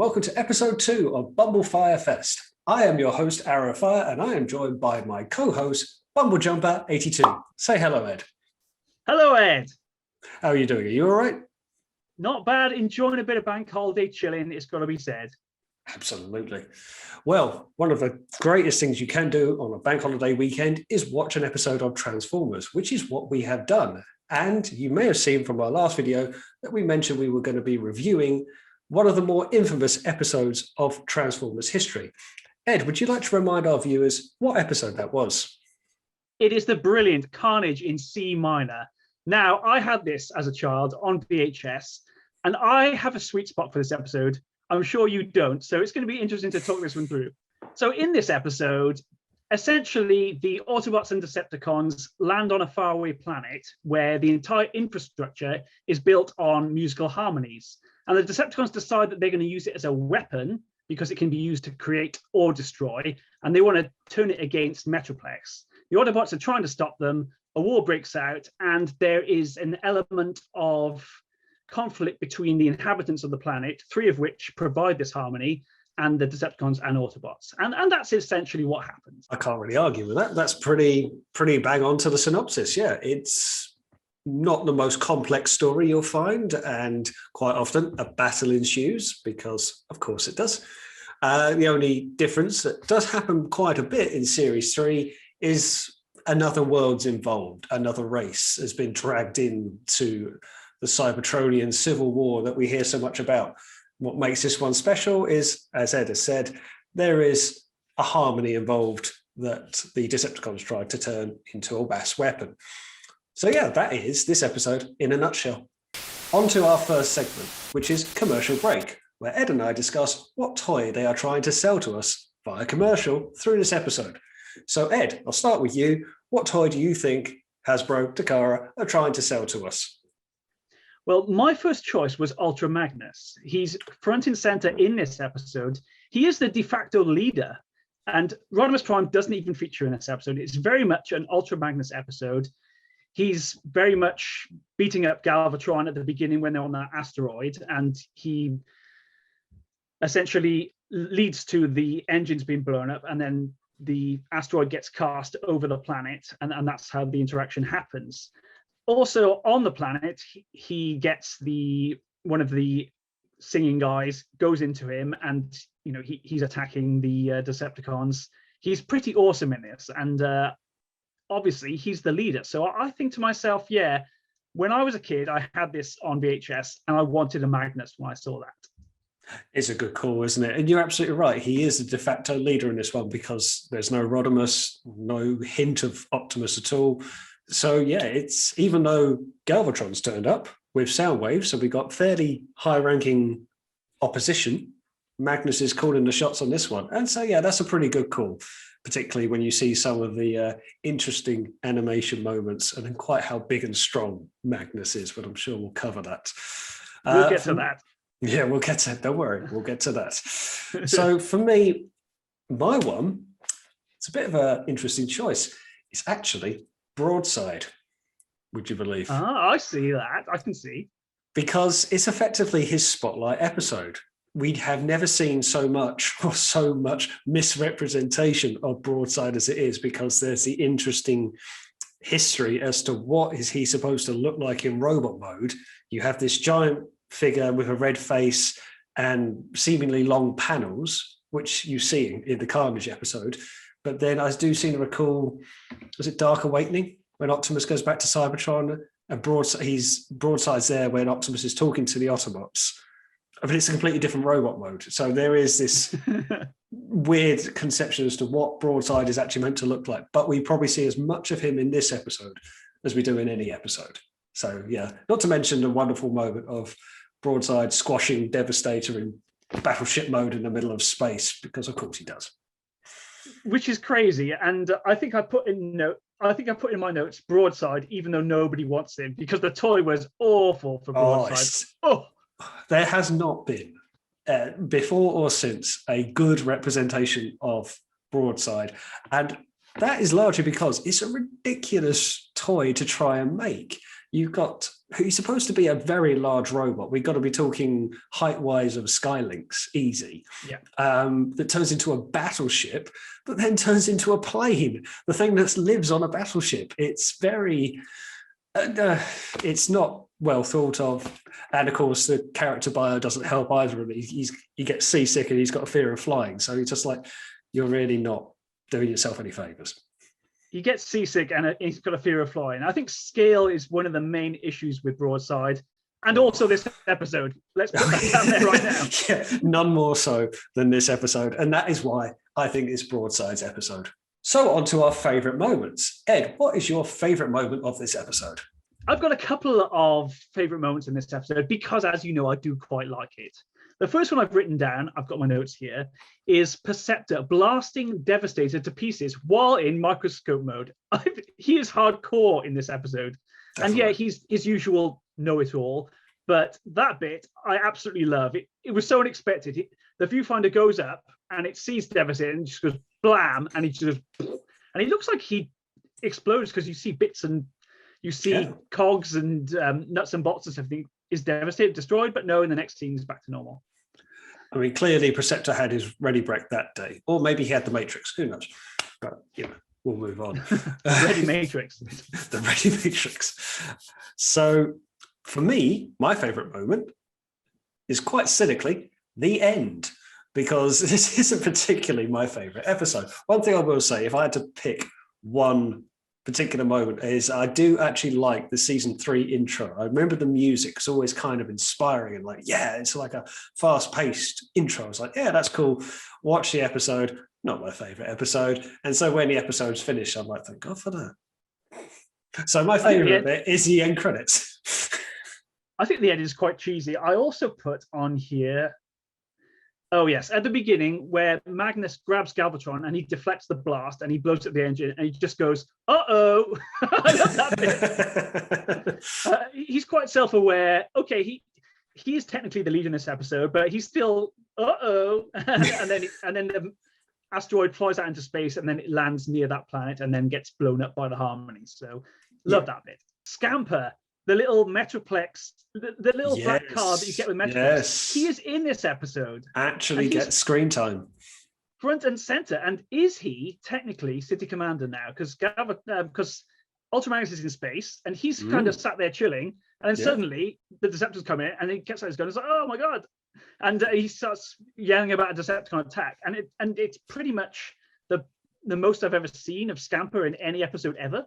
welcome to episode 2 of BumbleFyre Fest. I am your host, Arrowfire, and I am joined by my co-host, BumbleJumper82. Say hello, Ed. Hello, Ed. How are you doing? Are you all right? Not bad. Enjoying a bit of bank holiday chilling, it's got to be said. Absolutely. Well, one of the greatest things you can do on a bank holiday weekend is watch an episode of Transformers, which is what we have done. And you may have seen from our last video that we mentioned we were going to be reviewing one of the more infamous episodes of Transformers history. Ed, would you like to remind our viewers what episode that was? It is the brilliant Carnage in C minor. Now, I had this as a child on VHS, and I have a sweet spot for this episode. I'm sure you don't, so it's going to be interesting to talk this one through. So in this episode, essentially, the Autobots and Decepticons land on a faraway planet where the entire infrastructure is built on musical harmonies. And the Decepticons decide that they're going to use it as a weapon because it can be used to create or destroy, and they want to turn it against Metroplex. The Autobots are trying to stop them, a war breaks out, and there is an element of conflict between the inhabitants of the planet, 3 of which provide this harmony, and the Decepticons and Autobots. And that's essentially what happens. I can't really argue with that. That's pretty bang on to the synopsis. Yeah, it's not the most complex story you'll find, and quite often a battle ensues because, of course, it does. The only difference that does happen quite a bit in Series 3 is another world's involved. Another race has been dragged into the Cybertronian civil war that we hear so much about. What makes this one special is, as Ed has said, there is a harmony involved that the Decepticons tried to turn into a mass weapon. So yeah, that is this episode in a nutshell. On to our first segment, which is Commercial Break, where Ed and I discuss what toy they are trying to sell to us via commercial through this episode. So Ed, I'll start with you. What toy do you think Hasbro, Takara are trying to sell to us? Well, my first choice was Ultra Magnus. He's front and center in this episode. He is the de facto leader, and Rodimus Prime doesn't even feature in this episode. It's very much an Ultra Magnus episode. He's very much beating up Galvatron at the beginning when they're on that asteroid, and he essentially leads to the engines being blown up, and then the asteroid gets cast over the planet, and that's how the interaction happens. Also on the planet, he gets one of the singing guys goes into him, and he's attacking the Decepticons. He's pretty awesome in this, and obviously he's the leader. So I think to myself, yeah, when I was a kid, I had this on VHS, and I wanted a Magnus when I saw that. It's a good call, isn't it? And you're absolutely right. He is the de facto leader in this one because there's no Rodimus, no hint of Optimus at all. So yeah, it's even though Galvatron's turned up with Soundwave, so we got fairly high-ranking opposition, Magnus is calling the shots on this one. And so yeah, that's a pretty good call, particularly when you see some of the interesting animation moments and then quite how big and strong Magnus is, but I'm sure we'll cover that. We'll get to that. Yeah, we'll get to it. Don't worry, we'll get to that. So for me, my one, it's a bit of an interesting choice. It's actually Broadside, would you believe? I see that. I can see. Because it's effectively his spotlight episode. We have never seen so much misrepresentation of Broadside as it is, because there's the interesting history as to what is he supposed to look like in robot mode. You have this giant figure with a red face and seemingly long panels, which you see in the Carnage episode. But then I do seem to recall, was it Dark Awakening, when Optimus goes back to Cybertron and Broadside's there when Optimus is talking to the Autobots. I mean, it's a completely different robot mode. So there is this weird conception as to what Broadside is actually meant to look like. But we probably see as much of him in this episode as we do in any episode. So yeah, not to mention the wonderful moment of Broadside squashing Devastator in battleship mode in the middle of space, because of course he does. Which is crazy, and I think I put in my notes Broadside, even though nobody wants him, because the toy was awful for Broadside. There has not been before or since a good representation of Broadside, and that is largely because it's a ridiculous toy to try and make. you've got who's supposed to be a very large robot. We've got to be talking height-wise of Skylinks, easy. Yeah. That turns into a battleship, but then turns into a plane. The thing that lives on a battleship. It's very, it's not well thought of, and of course the character bio doesn't help either of them. He gets seasick and he's got a fear of flying. So he's just like, you're really not doing yourself any favors. He gets seasick and he's got a fear of flying. I think scale is one of the main issues with Broadside, and also this episode. Let's put that down there right now. Yeah, none more so than this episode, and that is why I think it's Broadside's episode. So on to our favourite moments. Ed, what is your favourite moment of this episode? I've got a couple of favourite moments in this episode because, as you know, I do quite like it. The first one I've written down, I've got my notes here, is Perceptor blasting Devastator to pieces while in microscope mode. He is hardcore in this episode. Definitely. And yeah, he's his usual know-it-all. But that bit, I absolutely love. It was so unexpected. The viewfinder goes up and it sees Devastator and just goes blam, and he just goes, and it looks like he explodes because you see bits and you see cogs and nuts and bolts and stuff. Is Devastator destroyed? But no, in the next scene, he's back to normal. I mean, clearly Perceptor had his ready break that day, or maybe he had the Matrix. Who knows? But we'll move on. Ready Matrix. The Ready Matrix. So, for me, my favourite moment is quite cynically the end, because this isn't particularly my favourite episode. One thing I will say, if I had to pick one particular moment, is I do actually like the season 3 intro. I remember the music's always kind of inspiring and like, yeah, it's like a fast-paced intro. I was like, yeah, that's cool. Watch the episode. Not my favorite episode. And so when the episode's finished, I'm like, thank God for that. So my favorite bit is the end credits. I think the end is quite cheesy. I also put on here, oh yes, at the beginning where Magnus grabs Galvatron and he deflects the blast and he blows up the engine and he just goes, uh-oh. I love that bit. He's quite self-aware. Okay, he is technically the lead in this episode, but he's still, uh-oh. and then the asteroid flies out into space and then it lands near that planet and then gets blown up by the Harmonies. So love that bit. Scamper, the little Metroplex, the little black car that you get with Metroplex. Yes. He is in this episode. Actually gets screen time. Front and center. And is he technically City Commander now? Because Ultramanus is in space and he's kind of sat there chilling. And then suddenly the Deceptors come in and he gets out his gun and is like, oh my God. And he starts yelling about a Decepticon attack. And it's pretty much the most I've ever seen of Scamper in any episode ever.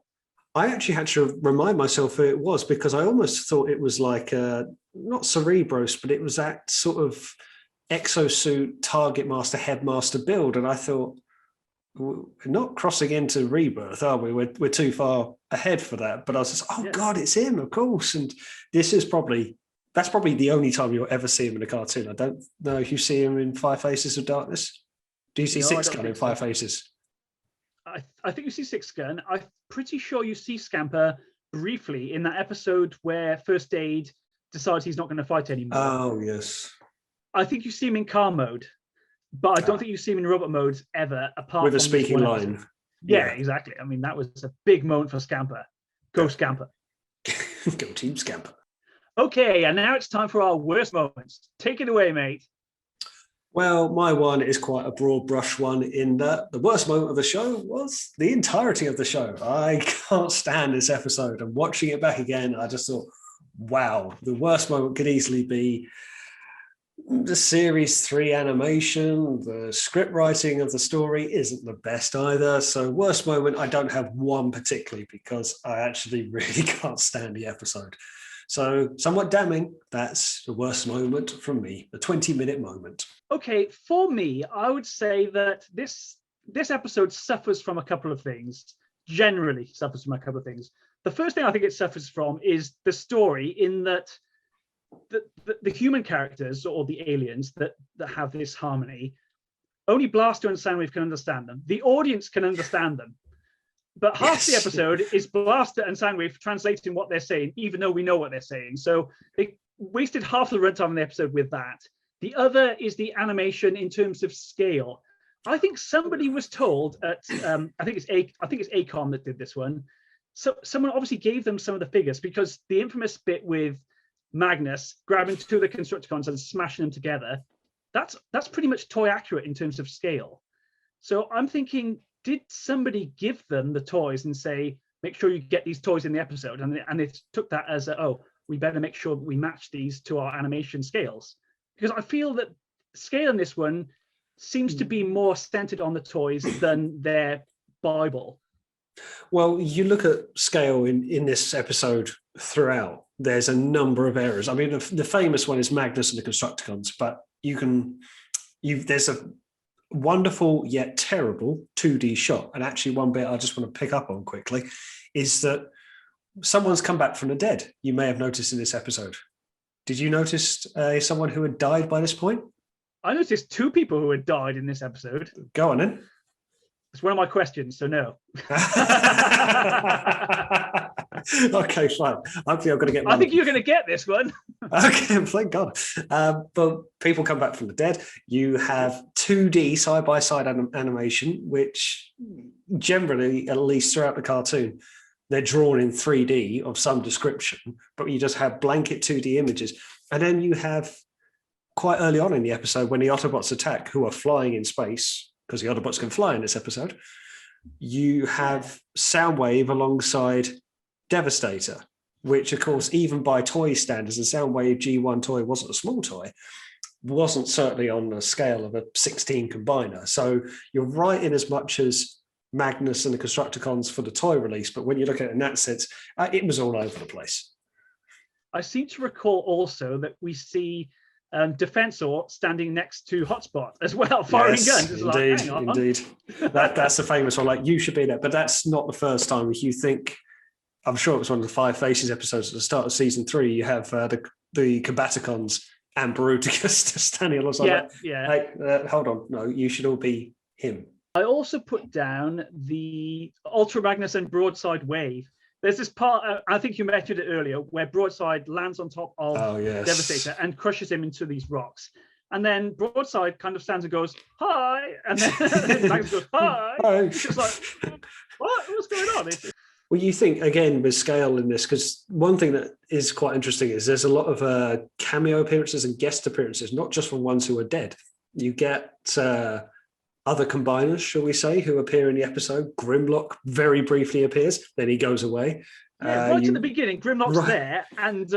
I actually had to remind myself who it was because I almost thought it was like not Cerebros, but it was that sort of exosuit Target Master Headmaster build. And I thought, we're not crossing into Rebirth, are we? We're too far ahead for that. But I was just, God, it's him, of course. And this is that's probably the only time you'll ever see him in a cartoon. I don't know if you see him in Five Faces of Darkness. Do you see Six Gun in Five Faces? I think you see Six Gun. I'm pretty sure you see Scamper briefly in that episode where First Aid decides he's not going to fight anymore. Oh, yes. I think you see him in car mode, but I don't think you see him in robot mode ever, apart with from a speaking line. Yeah, exactly. I mean, that was a big moment for Scamper. Go Scamper. Go Team Scamper. Okay, and now it's time for our worst moments. Take it away, mate. Well, my one is quite a broad brush one in that the worst moment of the show was the entirety of the show. I can't stand this episode. And watching it back again, I just thought, wow, the worst moment could easily be the series 3 animation. The script writing of the story isn't the best either. So worst moment, I don't have one particularly because I actually really can't stand the episode. So somewhat damning, that's the worst moment from me, the 20-minute moment. Okay, for me, I would say that this episode suffers from a couple of things, generally suffers from a couple of things. The first thing I think it suffers from is the story, in that the human characters or the aliens that have this harmony, only Blaster and Soundwave can understand them. The audience can understand them. But half the episode is Blaster and Soundwave translating what they're saying, even though we know what they're saying. So they wasted half the runtime of the episode with that. The other is the animation in terms of scale. I think somebody was told at I think it's ACOM that did this one. so someone obviously gave them some of the figures, because the infamous bit with Magnus grabbing two of the Constructicons and smashing them together, that's pretty much toy accurate in terms of scale. So I'm thinking, did somebody give them the toys and say, make sure you get these toys in the episode? And they took that as we better make sure that we match these to our animation scales. Because I feel that scale in this one seems to be more centered on the toys than their Bible. Well, you look at scale in this episode throughout, there's a number of errors. I mean, the famous one is Magnus and the Constructicons, but there's a wonderful yet terrible 2D shot. And actually one bit I just want to pick up on quickly is that someone's come back from the dead. You may have noticed in this episode. Did you notice someone who had died by this point? I noticed two people who had died in this episode. Go on then. It's one of my questions, so no. Okay, fine. Hopefully I'm going to get. I think you're going to get this one. Okay, thank God. But people come back from the dead. You have 2D side-by-side animation, which generally, at least throughout the cartoon, they're drawn in 3D of some description, but you just have blanket 2D images. And then you have, quite early on in the episode, when the Autobots attack, who are flying in space, because the Autobots can fly in this episode, you have Soundwave alongside Devastator, which, of course, even by toy standards, and Soundwave G1 toy wasn't a small toy, wasn't certainly on the scale of a 16 combiner. So you're right in as much as Magnus and the Constructicons for the toy release, but when you look at it in that sense, it was all over the place. I seem to recall also that we see Defensor standing next to Hotspot as well, firing guns. It's indeed, indeed. That's the famous one. Like, you should be there, but that's not the first time. If you think, I'm sure it was one of the Five Faces episodes at the start of season 3. You have the Combaticons and Bruticus standing alongside. Hey, hold on, no, you should all be him. I also put down the Ultra Magnus and Broadside Wave. There's this part, I think you mentioned it earlier, where Broadside lands on top of Devastator and crushes him into these rocks. And then Broadside kind of stands and goes, hi. And then Magnus goes, hi. It's just like, what's going on? Well, you think, again, with scale in this, because one thing that is quite interesting is there's a lot of cameo appearances and guest appearances, not just from ones who are dead. You get other combiners, shall we say, who appear in the episode. Grimlock very briefly appears, then he goes away. Right in the beginning, Grimlock's there, and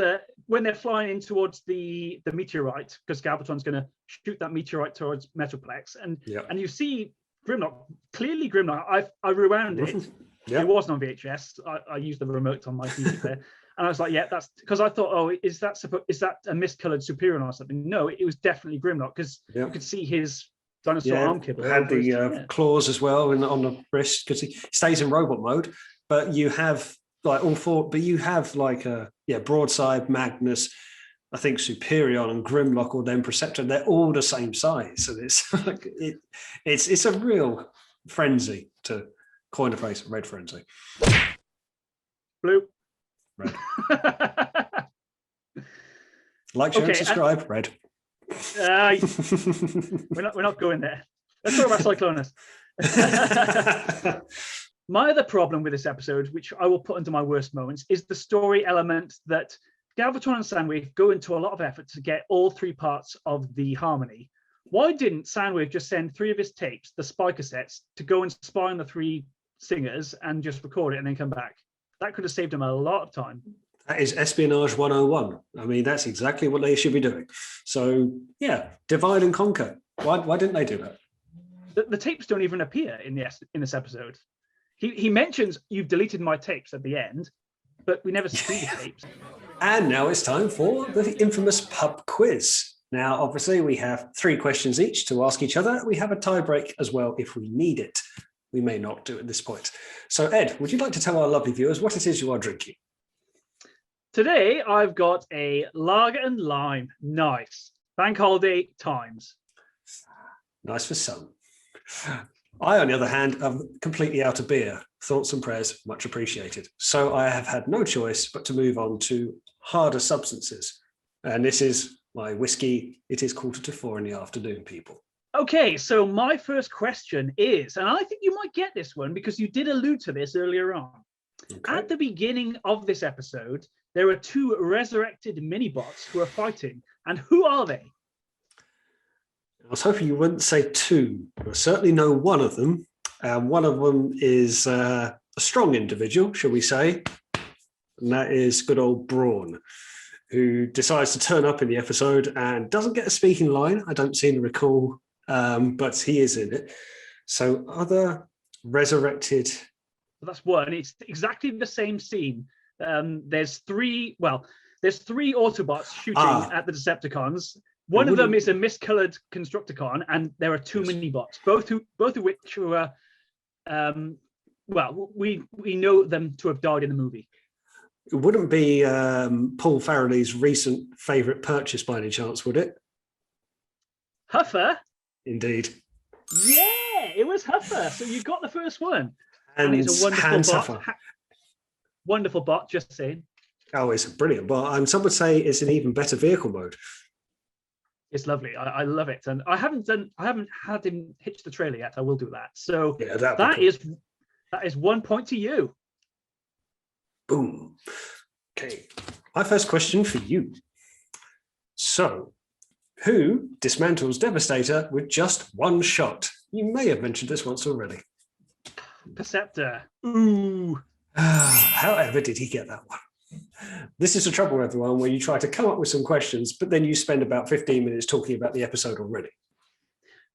when they're flying in towards the meteorite, because Galvatron's going to shoot that meteorite towards Metroplex, and you see Grimlock, clearly Grimlock. I rewound it. It wasn't on VHS. I used the remote on my TV there. And I was like, yeah, that's because I thought, is that a miscolored Superior or something? No, it was definitely Grimlock, because you could see his dinosaur arm kibble. Had the claws as well on the wrist, because he stays in robot mode. But you have like all four, but you have like Broadside, Magnus, I think Superior and Grimlock, or then Preceptor. They're all the same size. So it's like it's a real frenzy, to coin a phrase, red frenzy. Blue. Red. Like, share, and subscribe. Red. We're not going there. Let's talk about Cyclonus. My other problem with this episode, which I will put under my worst moments, is the story element that Galvatron and Soundwave go into a lot of effort to get all 3 parts of the harmony. Why didn't Soundwave just send 3 of his tapes, the spy cassettes, to go and spy on the 3 singers and just record it and then come back? That could have saved him a lot of time. That is espionage 101. I mean, that's exactly what they should be doing. So, divide and conquer. Why didn't they do that? The tapes don't even appear in this episode. He mentions, you've deleted my tapes at the end, but we never see the tapes. And now it's time for the infamous pub quiz. Now, obviously, we have 3 questions each to ask each other. We have a tie break as well if we need it. We may not do at this point. So, Ed, would you like to tell our lovely viewers what it is you are drinking? Today, I've got a lager and lime. Nice. Bank holiday times. Nice for some. I, on the other hand, am completely out of beer. Thoughts and prayers, much appreciated. So I have had no choice but to move on to harder substances. And this is my whiskey. It is 3:45 in the afternoon, people. Okay, so my first question is, and I think you might get this one because you did allude to this earlier on. Okay. At the beginning of this episode, there are two resurrected mini-bots who are fighting. And who are they? I was hoping you wouldn't say two. I certainly know one of them. One of them is a strong individual, shall we say, and that is good old Brawn, who decides to turn up in the episode and doesn't get a speaking line. I don't seem to recall, but he is in it. So other resurrected... That's one. It's exactly the same scene. There's three Autobots shooting at the Decepticons. One of them is a miscolored Constructicon, and there are two mini-bots, both of which were, we know them to have died in the movie. It wouldn't be Paul Farrelly's recent favourite purchase by any chance, would it? Huffer? Indeed. Yeah, it was Huffer. So you got the first one. And it's a wonderful bot. Wonderful bot, just saying. Oh, it's a brilliant bot. And some would say it's an even better vehicle mode. It's lovely. I love it. And I haven't had him hitch the trailer yet. I will do that. So yeah, that is 1 point to you. Boom. Okay. My first question for you. So, who dismantles Devastator with just one shot? You may have mentioned this once already. Perceptor. Ooh. However did he get that one? This is the trouble, everyone, where you try to come up with some questions, but then you spend about 15 minutes talking about the episode already.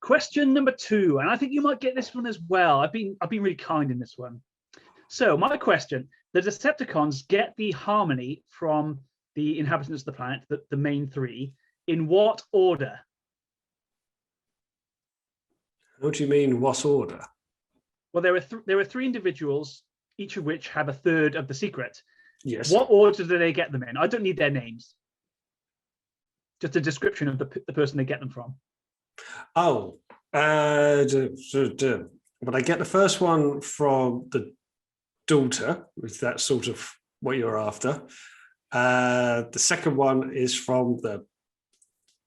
Question number 2, and I think you might get this one as well. I've been really kind in this one. So my question, the Decepticons get the harmony from the inhabitants of the planet, the main three, in what order? What do you mean, what order? Well, there were three individuals, each of which have a third of the secret. Yes. What order do they get them in? I don't need their names. Just a description of the person they get them from. Oh, but I get the first one from the daughter, if that's sort of what you're after. The second one is from the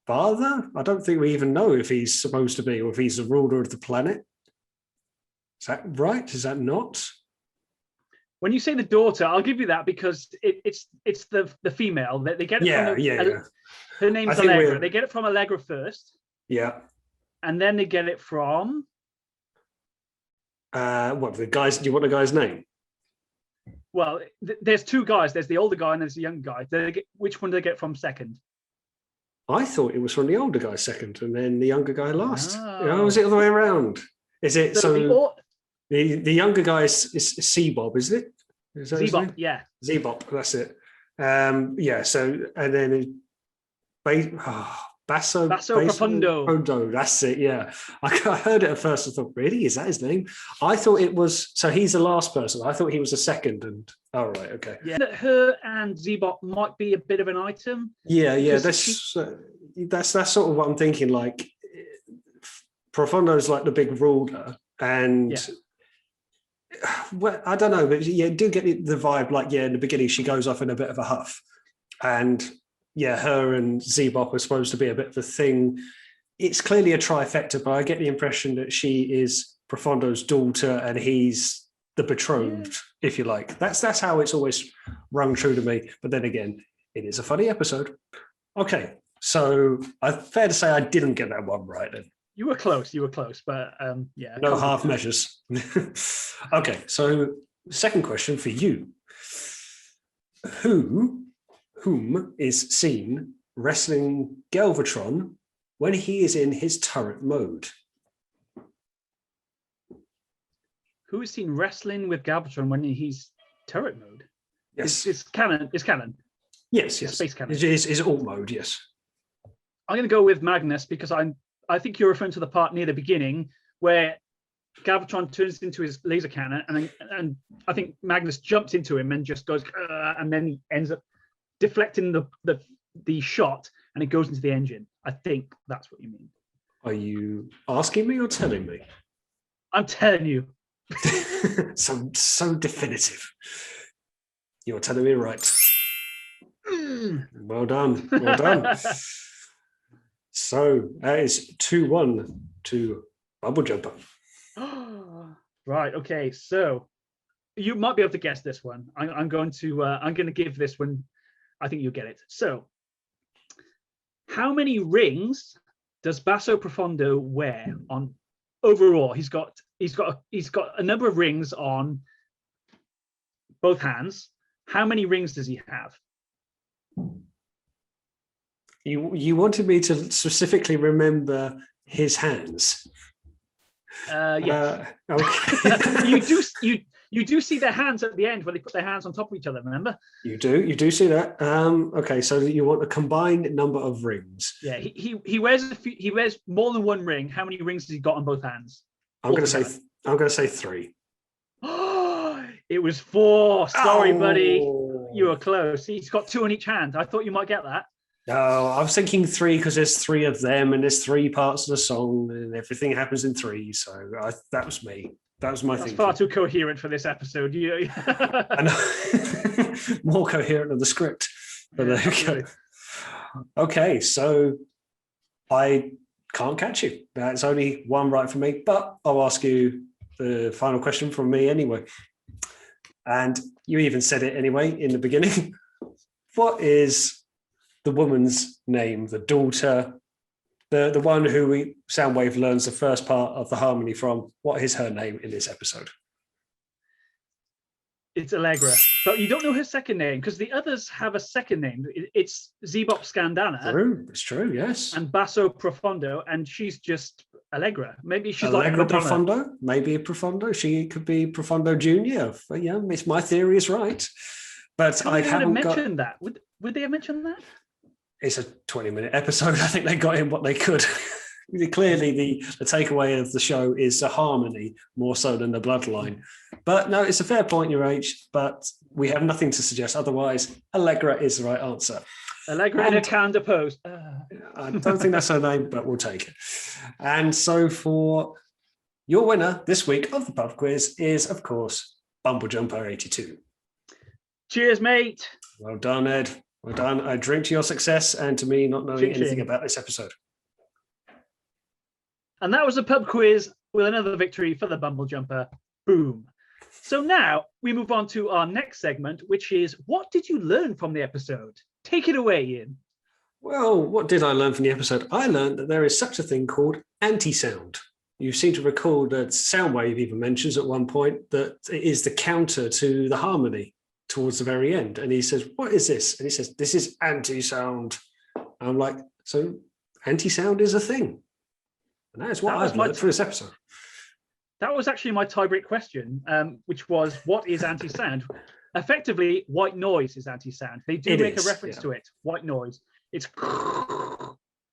father. I don't think we even know if he's supposed to be or if he's the ruler of the planet. Is that right? Is that not? When you say the daughter, I'll give you that because it's the female. They get it from her name's Allegra. They get it from Allegra first. Yeah. And then they get it from what, the guys? Do you want the guy's name? Well, there's two guys. There's the older guy and there's the young guy. Which one do they get from second? I thought it was from the older guy second and then the younger guy last. Oh. Was it the other way around? Is it the younger guy is C-Bob, isn't it? Is Z-Bob, yeah. Z-Bob, that's it. Yeah, so, and then Basso Profundo, that's it, yeah. I heard it at first, I thought, really? Is that his name? I thought it was, so he's the last person. I thought he was the second, and, oh, right, okay. Yeah, her and Z-Bob might be a bit of an item. Yeah, that's sort of what I'm thinking, like, Profundo's like the big ruler, and... Yeah. Well, I don't know, but yeah, do get the vibe like, yeah, in the beginning she goes off in a bit of a huff. And yeah, her and Z-Bop are supposed to be a bit of a thing. It's clearly a trifecta, but I get the impression that she is Profundo's daughter and he's the betrothed, if you like. That's how it's always rung true to me. But then again, it is a funny episode. Okay, so fair to say I didn't get that one right then. You were close, but yeah. No half measures. Okay, so second question for you. Whom is seen wrestling Galvatron when he is in his turret mode? Who is seen wrestling with Galvatron when he's turret mode? Yes. It's canon. It's canon. Yes. Space canon. It's alt mode, yes. I'm going to go with Magnus because I think you're referring to the part near the beginning where Galvatron turns into his laser cannon, and I think Magnus jumps into him and just goes, and then he ends up deflecting the shot, and it goes into the engine. I think that's what you mean. Are you asking me or telling me? I'm telling you. so definitive. You're telling me right. Well done. Well done. So that is 2-1 to Bumblejumper. Right. Okay. So You might be able to guess this one. I'm going to give this one. I think you'll get it. So, how many rings does Basso Profondo wear on overall? He's got a number of rings on both hands. How many rings does he have? You wanted me to specifically remember his hands. Yes. Okay. You do see their hands at the end when they put their hands on top of each other. Remember? You do see that. Okay, so you want a combined number of rings. Yeah, he wears more than one ring. How many rings has he got on both hands? I'm going to say 3. It was 4. Sorry, buddy. Oh. You were close. He's got 2 on each hand. I thought you might get that. No, I was thinking 3 because there's 3 of them and there's 3 parts of the song and everything happens in 3. So that was me. That was my thinking. Far too coherent for this episode. I know. More coherent than the script. But there you go. Okay, so I can't catch you. That's only one right for me, but I'll ask you the final question from me anyway. And you even said it anyway in the beginning. What is the woman's name, the daughter, the one who Soundwave learns the first part of the harmony from? What is her name in this episode? It's Allegra, but you don't know her second name because the others have a second name. It's Zebop Scandana. It's true, yes. And Basso Profondo, and she's just Allegra. Maybe she's Allegra like Profondo, maybe a Profondo. She could be Profondo Junior. But yeah, my theory is right. But I haven't mentioned that. Would they have mentioned that? It's a 20-minute episode. I think they got in what they could. Clearly, the takeaway of the show is the harmony more so than the bloodline. But no, it's a fair point, your age, but we have nothing to suggest. Otherwise, Allegra is the right answer. Allegra in a calendar post. I don't think that's her name, but we'll take it. And so for your winner this week of the pub quiz is, of course, Bumblejumper82. Cheers, mate. Well done, Ed. Well done. I drink to your success and to me not knowing anything about this episode. And that was a pub quiz with another victory for the Bumblejumper. Boom. So now we move on to our next segment, which is, what did you learn from the episode? Take it away, Ian. Well, what did I learn from the episode? I learned that there is such a thing called anti-sound. You seem to recall that Soundwave even mentions at one point that it is the counter to the harmony towards the very end. And he says, what is this? And he says, this is anti-sound. I'm like, so anti-sound is a thing. And that is what I've learned for this episode. That was actually my tie-break question, which was, what is anti-sound? Effectively, white noise is anti-sound. They do make a reference to it. White noise. It's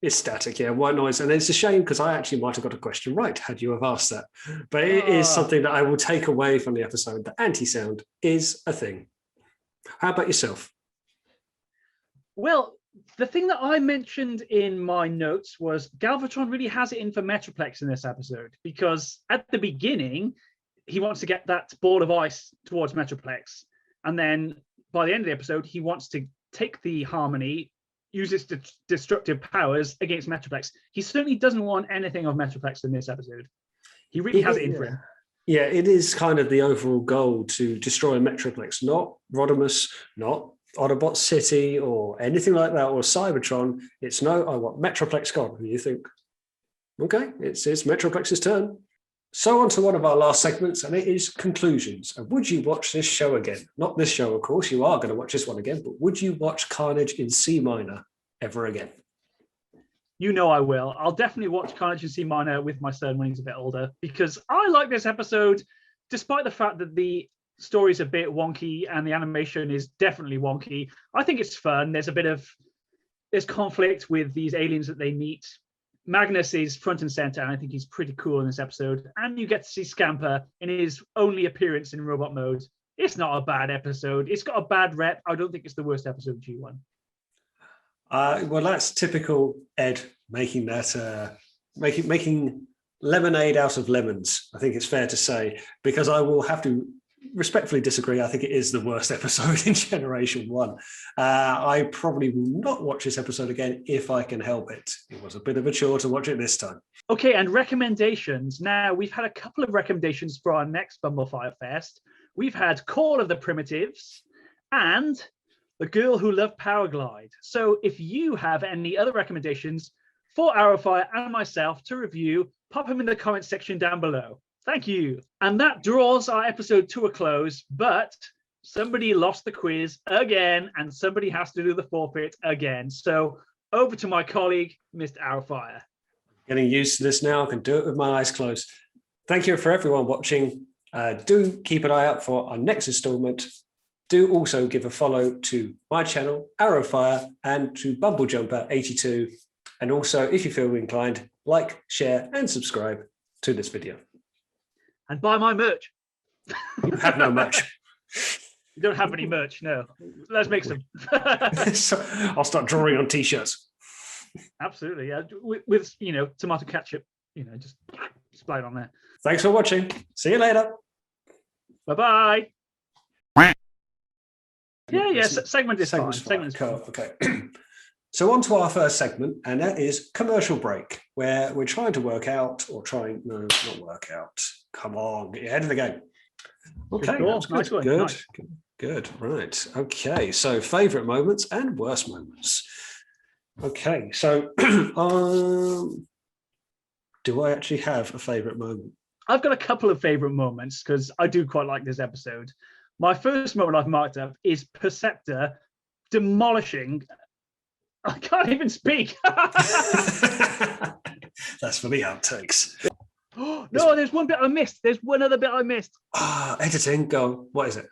static, yeah, white noise. And it's a shame because I actually might have got a question right had you have asked that. But it is something that I will take away from the episode. The anti-sound is a thing. How about yourself? Well, the thing that I mentioned in my notes was Galvatron really has it in for Metroplex in this episode, because at the beginning, he wants to get that ball of ice towards Metroplex. And then by the end of the episode, he wants to take the harmony, use its destructive powers against Metroplex. He certainly doesn't want anything of Metroplex in this episode. He really has it in for him. Yeah, it is kind of the overall goal to destroy Metroplex, not Rodimus, not Autobot City or anything like that, or Cybertron. It's no, I want Metroplex gone. And you think, okay, it's Metroplex's turn. So on to one of our last segments, and it is conclusions. And would you watch this show again? Not this show, of course. You are going to watch this one again, but would you watch Carnage in C minor ever again? You know I will. I'll definitely watch Carnage in C minor with my son when he's a bit older, because I like this episode, despite the fact that the story's a bit wonky and the animation is definitely wonky. I think it's fun. There's conflict with these aliens that they meet. Magnus is front and center, and I think he's pretty cool in this episode. And you get to see Scamper in his only appearance in robot mode. It's not a bad episode. It's got a bad rep. I don't think it's the worst episode of G1. Well, that's typical Ed making that making lemonade out of lemons. I think it's fair to say, because I will have to respectfully disagree. I think it is the worst episode in Generation 1. I probably will not watch this episode again if I can help it. It was a bit of a chore to watch it this time. Okay, and recommendations. Now, we've had a couple of recommendations for our next BumbleFyre Fest. we've had Call of the Primitives and The Girl Who Loved Powerglide. So if you have any other recommendations for Arrowfire and myself to review, pop them in the comment section down below. Thank you. And that draws our episode to a close, but somebody lost the quiz again, and somebody has to do the forfeit again. So over to my colleague, Mr. Arrowfire. Getting used to this now. I can do it with my eyes closed. Thank you for everyone watching. Do keep an eye out for our next installment. Do also give a follow to my channel, Arrowfire, and to Bumblejumper82. And also, if you feel inclined, like, share, and subscribe to this video. And buy my merch. You have no merch. You don't have any merch, no. Let's make some. So I'll start drawing on t-shirts. Absolutely, yeah. With tomato ketchup, just spray it on there. Thanks for watching. See you later. Bye-bye. Yeah, segment is fine. Segment is fine. Okay. So on to our first segment, and that is commercial break, where we're trying to work out, not work out. Come on, get your head in the game. Okay, cool. Nice one. Nice. Good. Right. Okay. So favorite moments and worst moments. Okay. So, do I actually have a favorite moment? I've got a couple of favorite moments because I do quite like this episode. My first moment I've marked up is Perceptor demolishing. I can't even speak. That's for the outtakes. No, there's one bit I missed. There's one other bit I missed. Editing. Go. What is it?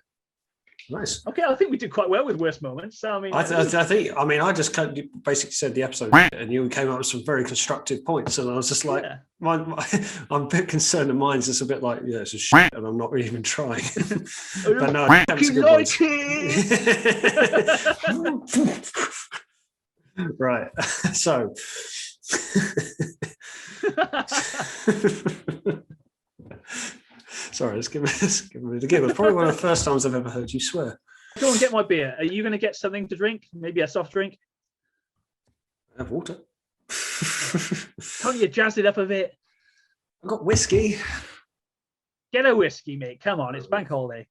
Nice. Okay, I think we did quite well with worst moments. So, I just kind of basically said the episode, and you came up with some very constructive points, and I was just like, I'm a bit concerned. And mine's just a bit like, it's a shit, and I'm not even trying. But no, that was a good one. Right. So. Sorry, let's give it a give. It's probably one of the first times I've ever heard you swear. Go and get my beer. Are you going to get something to drink? Maybe a soft drink? I have water. Can't you jazz it up a bit? I've got whiskey. Get a whiskey, mate. Come on, it's bank holiday.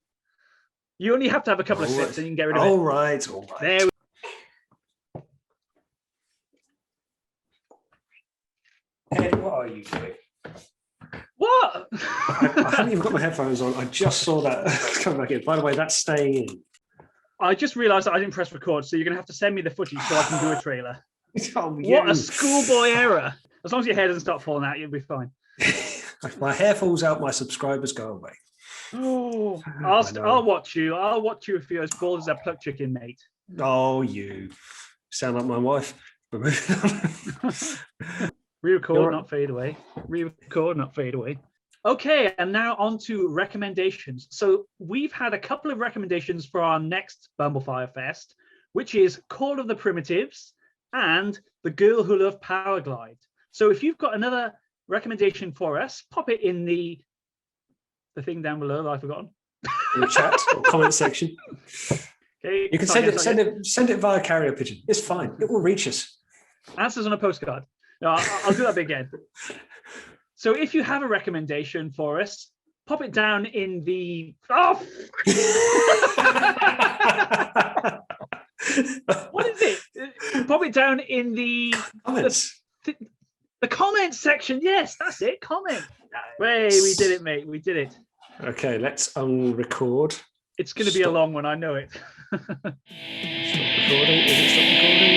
You only have to have a couple of sips and you can get rid of it. All right. There Ed, what are you doing? What? I haven't even got my headphones on. I just saw that come back in. By the way, that's staying in. I just realised that I didn't press record, so you're going to have to send me the footage so I can do a trailer. Oh, what a schoolboy error. As long as your hair doesn't start falling out, you'll be fine. If my hair falls out, my subscribers go away. Oh, I'll watch you. I'll watch you if you're as bald as a plucked chicken, mate. Oh, you sound like my wife. Re-record, not fade away. Re-record, not fade away. Okay, and now on to recommendations. So we've had a couple of recommendations for our next BumbleFyre Fest, which is Call of the Primitives and The Girl Who Loved Powerglide. So if you've got another recommendation for us, pop it in the thing down below that I've forgotten. In the chat or comment section. Okay, you can send it via carrier pigeon. It's fine. It will reach us. Answers on a postcard. No, I'll do that bit again. So if you have a recommendation for us, pop it down in the... Oh! What is it? Pop it down in the... Comments. The comments section. Yes, that's it. Comment. Hey, we did it, mate. We did it. Okay, let's unrecord. It's going to be a long one. I know it. Stop recording. Is it stop recording?